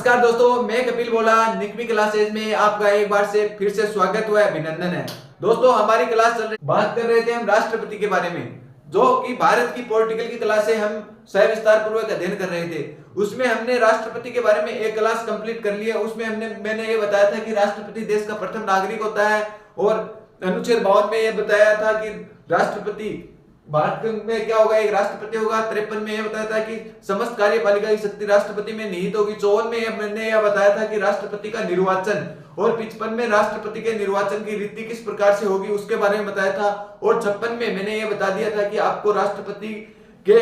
नमस्कार दोस्तों, मैं कपिल बोला। निकमी क्लासेज में आपका एक बार से फिर से स्वागत हुआ है, अभिनंदन है। दोस्तों, हमारी क्लास चल रही, बात कर रहे थे हम राष्ट्रपति के बारे में, जो कि भारत की पॉलिटिकल की क्लास है। हम सविस्तार पूर्वक अध्ययन कर रहे थे। उसमें हमने राष्ट्रपति के बारे में एक क्लास कंप्लीट कर लिया। उसमें मैंने ये बताया था कि राष्ट्रपति देश का प्रथम नागरिक होता है, और अनुच्छेद 52 में ये बताया था कि राष्ट्रपति भारत में क्या होगा, एक राष्ट्रपति होगा। 53 में यह बताया था कि समस्त कार्यपालिका की शक्ति राष्ट्रपति में निहित होगी। 54 में मैंने यह बताया था कि राष्ट्रपति का निर्वाचन, और 55 में राष्ट्रपति के निर्वाचन की रीति किस प्रकार से होगी उसके बारे में बताया था। और 56 में मैंने यह बता दिया था कि आपको राष्ट्रपति के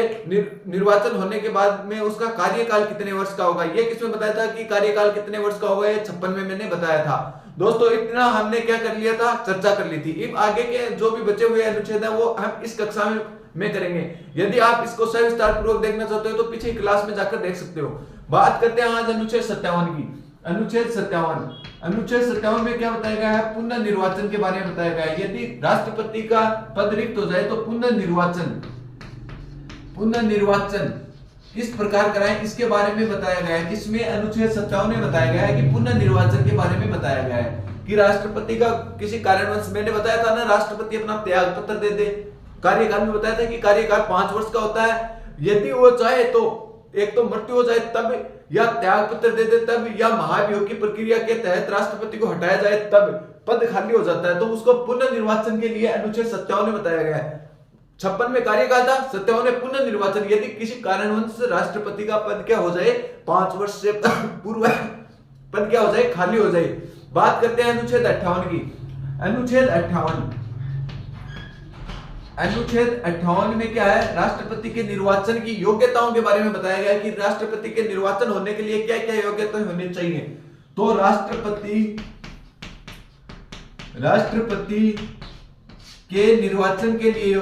निर्वाचन होने के बाद में उसका कार्यकाल कितने वर्ष का होगा। यह किसमें बताया था कि कार्यकाल कितने वर्ष का होगा, यह 56 में मैंने बताया था। दोस्तों, इतना हमने क्या कर लिया था, चर्चा कर ली थी। अब आगे के जो भी बचे हुए अनुच्छेद हैं वो हम इस कक्षा में करेंगे। यदि आप इसको सविस्तार पूर्वक देखना चाहते हो तो पीछे क्लास में जाकर देख सकते हो। बात करते हैं आज अनुच्छेद 57 की। अनुच्छेद 57 में क्या बताया गया है, पुनः निर्वाचन के बारे में बताया गया है। यदि राष्ट्रपति का पद रिक्त हो जाए तो पुनः निर्वाचन किस प्रकार कराएं, इसके बारे में बताया गया है। इसमें अनुच्छेद 57 में बताया गया है कि पुनः निर्वाचन के बारे में बताया गया है कि राष्ट्रपति का किसी कारणवश, मैंने बताया था ना, राष्ट्रपति अपना त्याग पत्र दे दे। कार्यकाल में बताया था कि कार्यकाल 5 वर्ष का होता है। यदि वो चाहे तो एक तो मृत्यु हो जाए तब, या त्याग पत्र दे दे तब, या महाभियोग की प्रक्रिया के तहत राष्ट्रपति को हटाया जाए तब पद खाली हो जाता है, तो उसको पुनः निर्वाचन के लिए अनुच्छेद 57 में बताया गया है। 56 में कार्यकाल था, 57 में पुनः निर्वाचन। यदि किसी कारणवश राष्ट्रपति का पद क्या हो जाए, 5 वर्ष से पूर्व पद क्या हो जाए, खाली हो जाए। बात करते हैं अनुच्छेद 58 की। अनुच्छेद 58 में क्या है, राष्ट्रपति के निर्वाचन की योग्यताओं के बारे में बताया गया है कि राष्ट्रपति के निर्वाचन होने के लिए क्या क्या योग्यता होनी चाहिए। तो राष्ट्रपति के निर्वाचन के लिए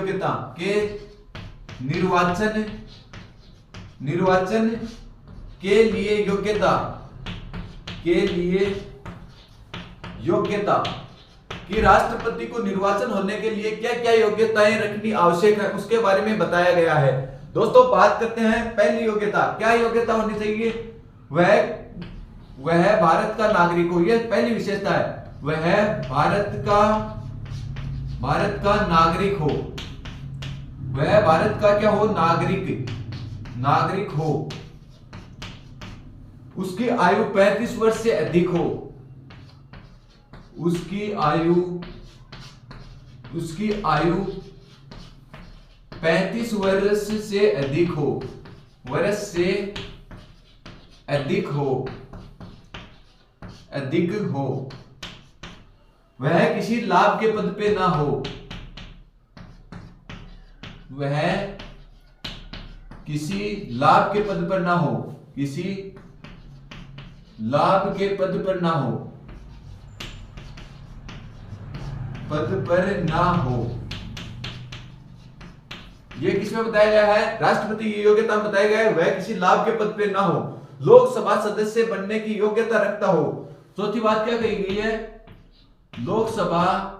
योग्यता कि राष्ट्रपति को निर्वाचन होने के लिए क्या क्या योग्यताएं रखनी आवश्यक है, उसके बारे में बताया गया है। दोस्तों, बात करते हैं पहली योग्यता। क्या योग्यता होनी चाहिए, वह भारत का नागरिक हो। यह पहली विशेषता है, वह भारत का नागरिक हो। वह भारत का क्या हो, नागरिक हो। उसकी आयु 35 वर्ष से अधिक हो। उसकी आयु 35 वर्ष से अधिक हो। वह किसी लाभ के पद पे ना हो। वह किसी लाभ के पद पर ना हो। यह किसमें बताया गया है, राष्ट्रपति की योग्यता में बताया गया है, वह किसी लाभ के पद पे ना हो। लोकसभा सदस्य बनने की योग्यता रखता हो। चौथी बात क्या कही गई है, लोकसभा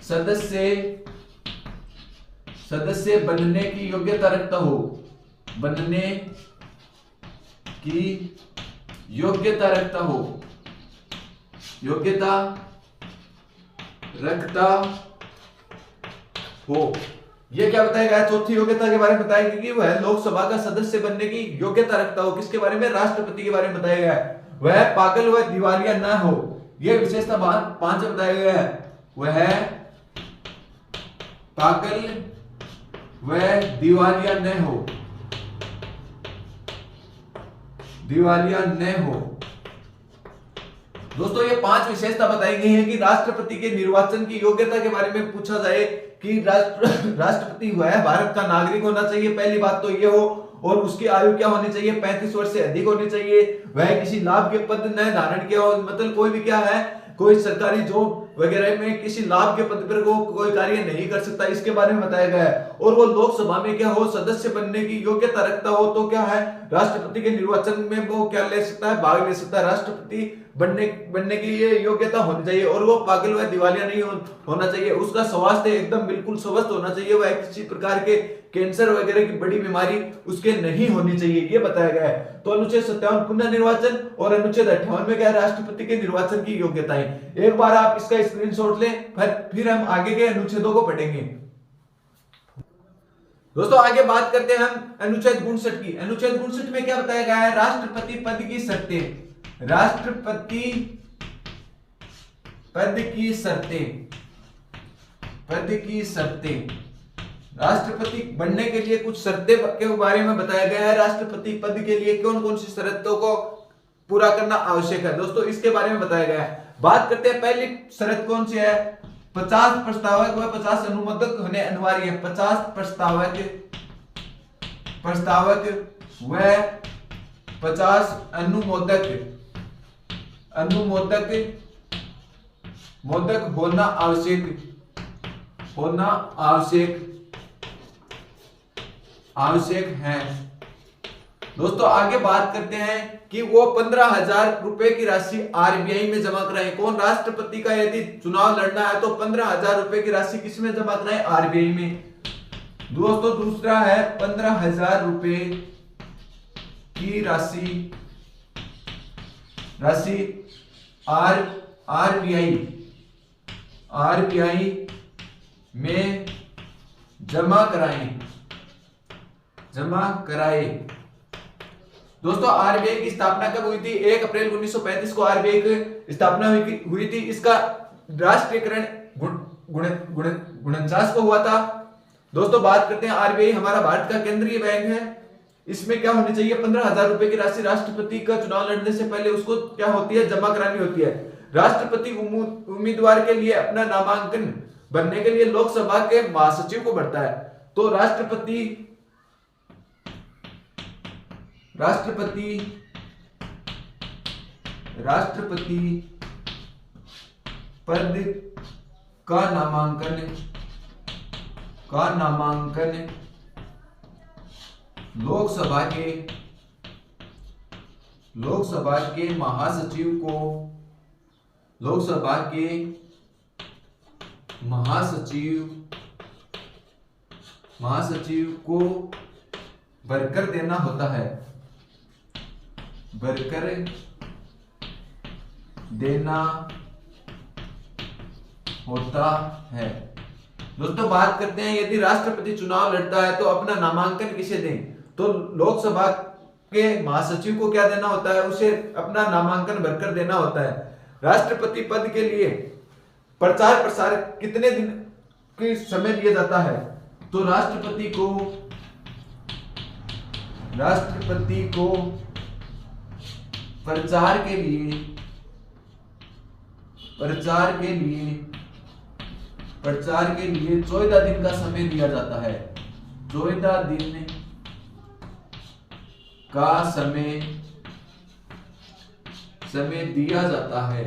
सदस्य बनने की योग्यता रखता हो। यह क्या बताया गया, चौथी योग्यता के बारे में बताया गया कि वह लोकसभा का सदस्य बनने की योग्यता रखता हो। किसके बारे में, राष्ट्रपति के बारे में बताया गया है। वह पागल व दिवालिया न हो। यह विशेषता 5 में बताया गया है, वह पागल व दिवालिया न हो। दोस्तों, ये 5 विशेषता बताई गई है कि राष्ट्रपति के निर्वाचन की योग्यता के बारे में पूछा जाए कि राष्ट्रपति वह भारत का नागरिक होना चाहिए, पहली बात तो ये हो। और उसकी आयु क्या होनी चाहिए, 35 वर्ष से अधिक होनी चाहिए। वह किसी लाभ के पद न धारण किया हो, मतलब कोई भी क्या है, कोई सरकारी जॉब वगैरह में किसी लाभ के पद पर वो कोई कार्य नहीं कर सकता, इसके बारे में बताया गया है। और वो लोकसभा में क्या हो, सदस्य बनने की योग्यता रखता हो तो क्या है, राष्ट्रपति के निर्वाचन में वो क्या ले सकता है, भाग ले सकता है। राष्ट्रपति बनने की ये योग्यता होनी चाहिए और वो पागल व दिवालिया नहीं होना चाहिए। उसका स्वास्थ्य एकदम बिल्कुल स्वस्थ होना चाहिए, वह किसी प्रकार के कैंसर वगैरह की बड़ी बीमारी उसके नहीं होनी चाहिए, ये बताया गया है। तो अनुच्छेद 57 पुनः निर्वाचन और अनुच्छेद 58 में क्या है, राष्ट्रपति के निर्वाचन की योग्यताएं। एक बार आप इसका स्क्रीनशॉट लें, फिर हम आगे के अनुच्छेदों को पढ़ेंगे। दोस्तों आगे बात करते हैं हम अनुच्छेद 59 की। अनुच्छेद 59 में क्या बताया गया है, राष्ट्रपति पद की शर्तें। राष्ट्रपति पद की शर्तें, पद की शर्तें, राष्ट्रपति बनने के लिए कुछ शर्तें के बारे में बताया गया है। राष्ट्रपति पद के लिए कौन कौन सी शर्तों को पूरा करना आवश्यक है, दोस्तों इसके बारे में बताया गया है। बात करते हैं पहली शर्त कौन सी है, 50 प्रस्तावक व 50 अनुमोदक होने अनिवार्य है। 50 प्रस्तावक व 50 मोदक होना आवश्यक है। दोस्तों आगे बात करते हैं कि वो 15,000 रुपए की राशि आरबीआई में जमा कराएं। कौन, राष्ट्रपति का यदि चुनाव लड़ना है तो 15,000 रुपए की राशि किसमें जमा कराएं, आरबीआई में। दोस्तों दूसरा है 15,000 रुपए की राशि आरबीआई में जमा कराए। दोस्तों आरबीआई की स्थापना कब हुई थी, 1 अप्रैल 1935 को आरबीआई की स्थापना हुई थी। इसका राष्ट्रीयकरण 1949 को हुआ था। दोस्तों बात करते हैं आरबीआई हमारा भारत का केंद्रीय बैंक है। इसमें क्या होनी चाहिए, 15,000 रुपए की राशि राष्ट्रपति का चुनाव लड़ने से पहले उसको क्या होती है, जमा करानी होती है। राष्ट्रपति उम्मीदवार के लिए अपना नामांकन बनने के लिए लोकसभा के महासचिव को भरता है। तो राष्ट्रपति पद का नामांकन लोकसभा के महासचिव को भरकर देना होता है। दोस्तों बात करते हैं यदि राष्ट्रपति चुनाव लड़ता है तो अपना नामांकन किसे दें, तो लोकसभा के महासचिव को क्या देना होता है, उसे अपना नामांकन भरकर देना होता है। राष्ट्रपति पद के लिए प्रचार प्रसार कितने दिन के समय दिया जाता है, तो राष्ट्रपति को प्रचार के लिए 14 दिन का समय दिया जाता है। 14 दिन का समय दिया जाता है।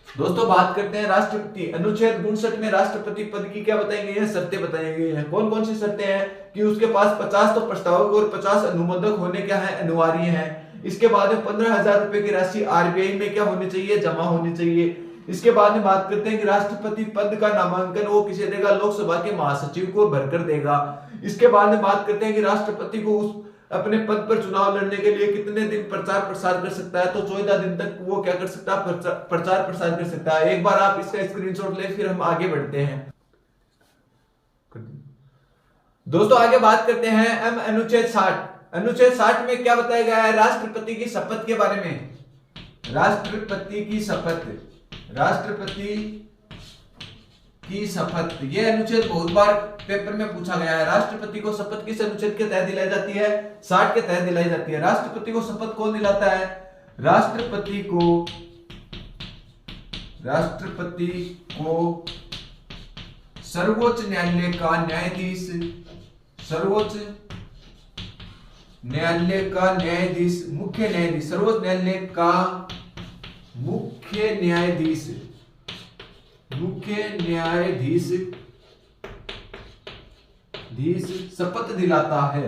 दोस्तों बात करते हैं राष्ट्रपति। अनुच्छेद 59 में राष्ट्रपति पद की क्या बताई गई है, शर्तें बताई गई हैं। कौन कौन सी शर्तें हैं कि उसके पास 50 तो प्रस्तावक और 50 अनुमोदक होने क्या है, अनिवार्य है। इसके बाद में 15,000 रुपए की राशि आरबीआई में क्या होनी चाहिए, जमा होनी चाहिए। इसके बाद में बात करते हैं कि राष्ट्रपति पद का नामांकन वो किसे देगा, लोकसभा के महासचिव को भरकर देगा। इसके बाद में बात करते हैं कि राष्ट्रपति को उस अपने पद पर चुनाव लड़ने के लिए कितने दिन प्रचार प्रसार कर सकता है, तो 14 दिन तक वो क्या कर सकता है, प्रचार प्रसार कर सकता है। एक बार आप इसका स्क्रीनशॉट ले, फिर हम आगे बढ़ते हैं। दोस्तों आगे बात करते हैं हम अनुच्छेद 60। अनुच्छेद 60 में क्या बताया गया है, राष्ट्रपति की शपथ के बारे में। राष्ट्रपति की शपथ ये अनुच्छेद बहुत बार पेपर में पूछा गया है। राष्ट्रपति को शपथ किस अनुच्छेद के तहत दिलाई जाती है, 60 के तहत दिलाई जाती है। राष्ट्रपति को शपथ कौन दिलाता है, राष्ट्रपति को सर्वोच्च न्यायालय का न्यायाधीश न्यायालय का न्यायाधीश, मुख्य न्यायाधीश, सर्वोच्च न्यायालय का मुख्य न्यायाधीश, शपथ दिलाता है।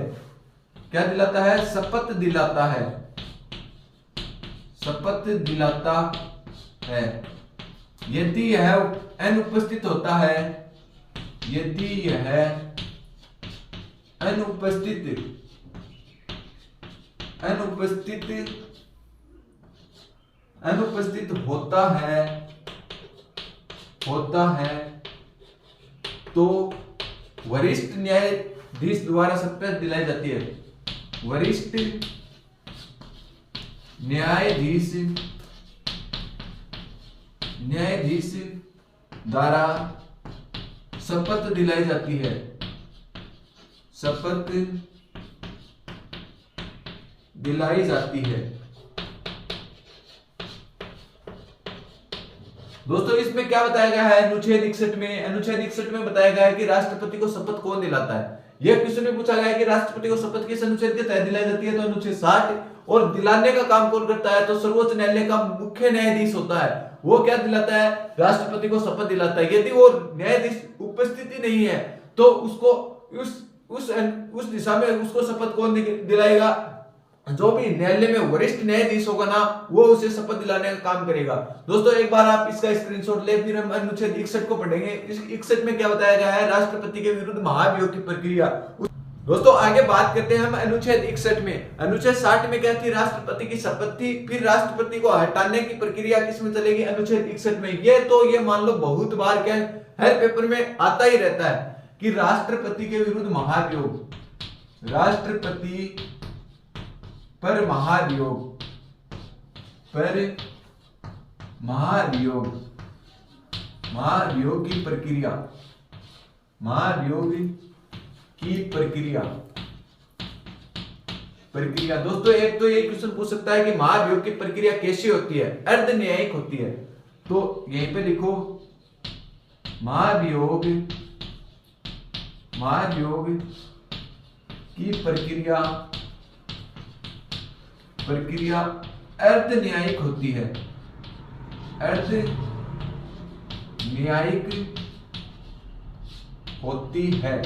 क्या दिलाता है? शपथ दिलाता है। शपथ दिलाता है यदि यह अनुपस्थित होता है, यदि यह अनुपस्थित होता है तो वरिष्ठ न्यायाधीश द्वारा शपथ दिलाई जाती है। वरिष्ठ न्यायाधीश द्वारा शपथ दिलाई जाती है। शपथ दिलाई जाती है। दोस्तों इसमें क्या बताया गया है? अनुच्छेद 61 में, अनुच्छेद 61 में बताया गया है कि राष्ट्रपति को शपथ कौन दिलाता है। यह क्वेश्चन में पूछा गया है कि राष्ट्रपति को शपथ किस अनुच्छेद के तहत दिलाई जाती है, तो अनुच्छेद 60। और दिलाने का काम कौन करता है? तो सर्वोच्च न्यायालय का मुख्य न्यायाधीश होता है। वो क्या दिलाता है? राष्ट्रपति को शपथ दिलाता है। यदि वो न्यायाधीश उपस्थिति नहीं है तो उसको उस दिशा में उसको शपथ कौन दिलाएगा? जो भी न्यायालय में वरिष्ठ न्यायाधीश होगा ना, वो उसे शपथ दिलाने का काम करेगा। दोस्तों एक बार आप इसका स्क्रीनशॉट ले, फिर हम अनुच्छेद 61 को पढ़ेंगे। इस 61 में क्या बताया गया है? राष्ट्रपति के विरुद्ध महाभियोग की प्रक्रिया। दोस्तों आगे बात करते हैं हम अनुच्छेद 61 में। अनुच्छेद 60 में क्या थी? राष्ट्रपति की शपथ थी। फिर राष्ट्रपति को हटाने की प्रक्रिया किसमें चलेगी? अनुच्छेद 61 में। ये मान लो बहुत बार क्या हर पेपर में आता ही रहता है कि राष्ट्रपति के विरुद्ध महाभियोग, राष्ट्रपति पर महाभियोग, महाभियोग की प्रक्रिया, दोस्तों एक तो ये क्वेश्चन पूछ सकता है कि महाभियोग की प्रक्रिया कैसी होती है? अर्ध न्यायिक होती है। तो यहीं पे लिखो महाभियोग की प्रक्रिया अर्ध न्यायिक होती है। अर्ध न्यायिक होती है।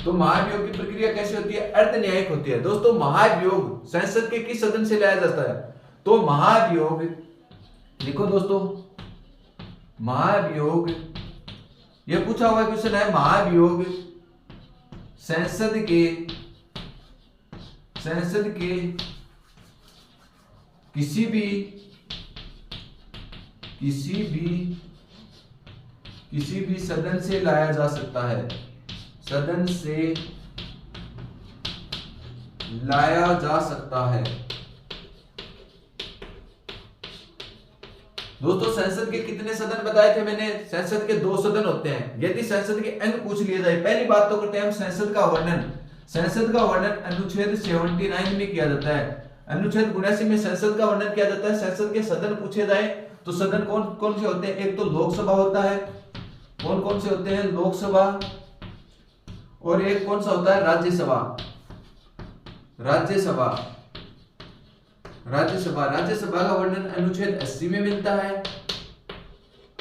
तो महाभियोग की प्रक्रिया कैसे होती है? अर्ध न्यायिक होती है। दोस्तों महाभियोग संसद के किस सदन से लाया जाता है? तो महाभियोग लिखो दोस्तों, महाभियोग, यह पूछा हुआ क्वेश्चन है। महाभियोग संसद के किसी भी सदन से लाया जा सकता है। सदन से लाया जा सकता है। दोस्तों संसद के कितने सदन बताए थे मैंने? संसद के 2 सदन होते हैं। यदि संसद के अंग पूछ लिया जाए, पहली बात तो करते हैं हम संसद का वर्णन। संसद का वर्णन अनुच्छेद 79 में किया जाता है। अनुच्छेद 79 में संसद का वर्णन किया जाता है। संसद के सदन पूछे जाए तो सदन कौन कौन से होते हैं? एक तो लोकसभा होता है। कौन कौन से होते हैं? लोकसभा। और एक कौन सा होता है? राज्यसभा। राज्यसभा का वर्णन अनुच्छेद 80 में मिलता है।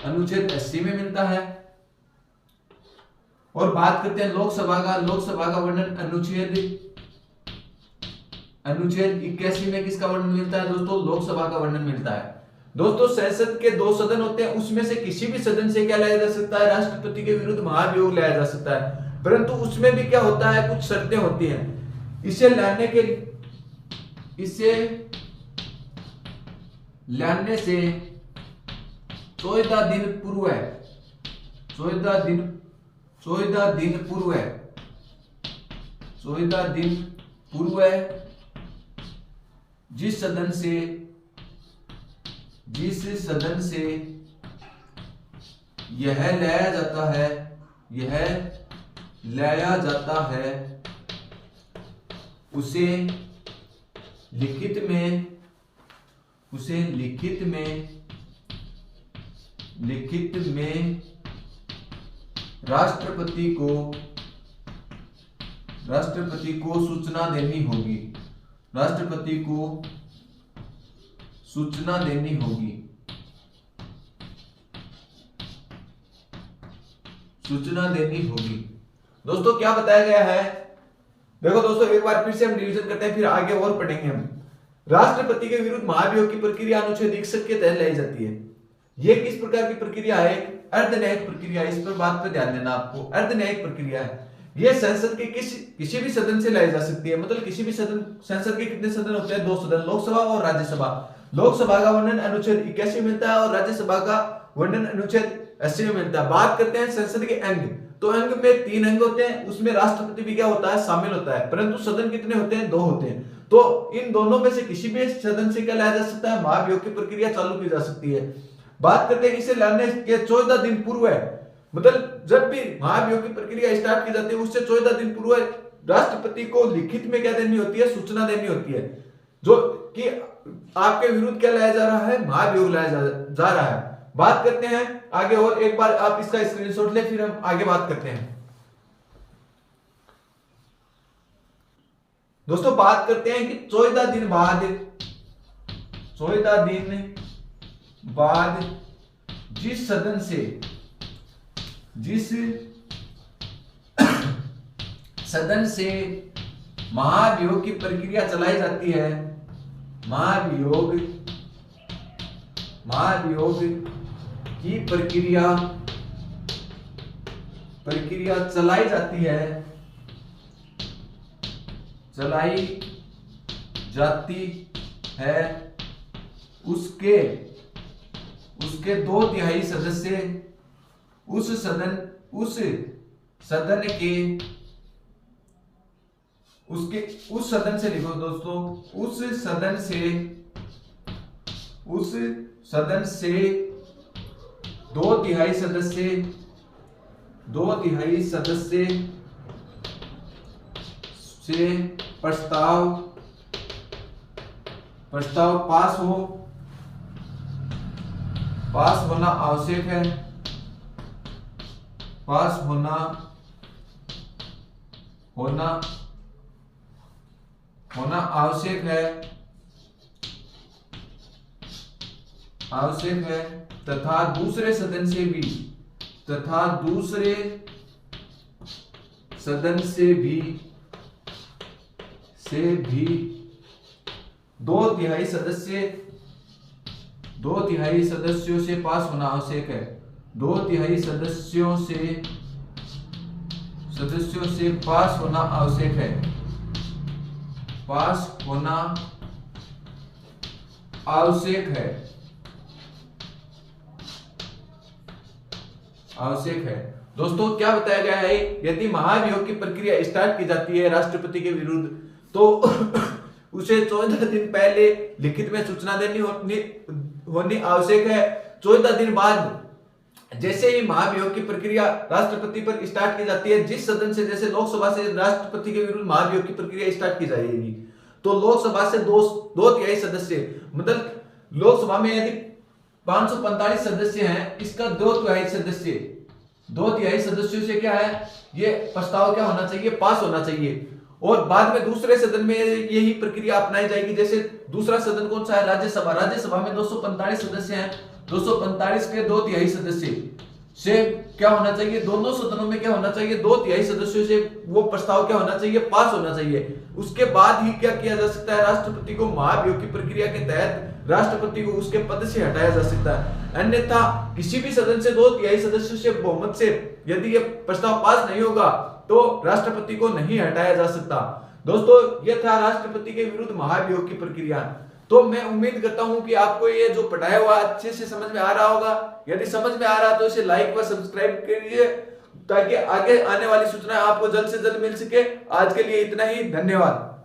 अनुच्छेद 80 में मिलता है। और बात करते हैं लोकसभा का वर्णन अनुच्छेद 81 में किसका वर्णन मिलता है? दोस्तों लोकसभा का वर्णन मिलता है। दोस्तों संसद के 2 सदन होते हैं, उसमें से किसी भी सदन से क्या लाया जा सकता है? राष्ट्रपति के विरुद्ध महाभियोग लाया जा सकता है। परंतु उसमें भी क्या होता है? कुछ शर्तें होती हैं। इसे लाने से 14 दिन पूर्व जिस सदन से यह लाया जाता है उसे लिखित राष्ट्रपति राष्ट्रपति को सूचना देनी होगी, राष्ट्रपति को सूचना देनी होगी, सूचना देनी होगी। दोस्तों क्या बताया गया है, देखो दोस्तों एक बार फिर से हम रिवीजन करते हैं, फिर आगे और पढ़ेंगे हम। राष्ट्रपति के विरुद्ध महाभियोग की प्रक्रिया अनुच्छेद 61 के तहत लाई जाती है। यह किस प्रकार की प्रक्रिया है? अर्धन्यायिक प्रक्रिया। इस पर बात पे ध्यान देना आपको, अर्धन्यायिक प्रक्रिया है। यह संसद के किसी भी सदन से लाई जा सकती है। मतलब किसी भी सदन, संसद के कितने सदन होते हैं? 2 सदन, लोकसभा और राज्यसभा। लोकसभा का वर्णन अनुच्छेद 81 में मिलता है और राज्यसभा का वर्णन अनुच्छेद 80 में मिलता है। बात करते हैं संसद के अंग, तो अंग में 3 अंग होते हैं, उसमें राष्ट्रपति भी क्या होता है? शामिल होता है। परंतु सदन कितने होते हैं? 2 होते हैं। तो इन दोनों में से किसी भी सदन से क्या लाया जा सकता है? महाभियोग की प्रक्रिया चालू की जा सकती है। बात करते हैं इसे लाने के 14 दिन पूर्व है, मतलब जब भी महाभियोग की प्रक्रिया स्टार्ट की जाती है उससे 14 दिन पूर्व राष्ट्रपति को लिखित में क्या देनी होती है? सूचना देनी होती है, जो कि आपके विरुद्ध क्या लाया जा रहा है? महाभियोग लाया जा रहा है। बात करते हैं आगे, और एक बार आप इसका स्क्रीनशॉट ले, फिर हम आगे बात करते हैं। दोस्तों बात करते हैं कि 14 दिन बाद जिस सदन से महाभियोग की प्रक्रिया चलाई जाती है, महाभियोग की प्रक्रिया चलाई जाती है, उसके 2/3 सदस्य उस सदन से लिखो दोस्तों, उस सदन से 2/3 सदस्य से प्रस्ताव पास होना आवश्यक है, होना आवश्यक है तथा दूसरे सदन से भी 2/3 सदस्यों से पास होना आवश्यक है, 2/3 सदस्यों से पास होना आवश्यक है, आवश्यक है। दोस्तों क्या बताया गया है, यदि महाभियोग की प्रक्रिया स्टार्ट की जाती है राष्ट्रपति के विरुद्ध, तो उसे 14 दिन पहले लिखित में सूचना देनी होनी आवश्यक है। 14 दिन बाद जैसे ही महाभियोग की प्रक्रिया राष्ट्रपति पर स्टार्ट की जाती है, जिस सदन से, जैसे लोकसभा से राष्ट्रपति के विरुद्ध महाभियोग की प्रक्रिया स्टार्ट की जाएगी, तो लोकसभा से 2/3 सदस्य, मतलब लोकसभा में यदि 545 सदस्य हैं, इसका 2/3 सदस्यों से क्या है, ये प्रस्ताव क्या होना चाहिए? पास होना चाहिए। और बाद में दूसरे सदन में यही प्रक्रिया अपनाई जाएगी। जैसे दूसरा सदन कौन सा है? राज्यसभा। राज्यसभा में 245 सदस्य हैं, 245 के 2/3 सदस्य से क्या होना चाहिए? दोनों सदनों में क्या होना चाहिए? 2/3 सदस्यों से वो प्रस्ताव क्या होना चाहिए? पास होना चाहिए। उसके बाद ही क्या किया जा सकता है? राष्ट्रपति को महाभियोग की प्रक्रिया के तहत राष्ट्रपति को उसके पद से हटाया जा सकता है। अन्यथा किसी भी सदन से 2/3 सदस्यों से बहुमत से यदि ये प्रस्ताव पास नहीं होगा तो राष्ट्रपति को नहीं हटाया जा सकता। दोस्तों यह था राष्ट्रपति के विरुद्ध महाभियोग की प्रक्रिया। तो मैं उम्मीद करता हूं कि आपको ये जो पढ़ाया हुआ अच्छे से समझ में आ रहा होगा। यदि समझ में आ रहा तो इसे लाइक व सब्सक्राइब करिए, ताकि आगे आने वाली सूचनाएं आपको जल्द से जल्द मिल सके। आज के लिए इतना ही, धन्यवाद।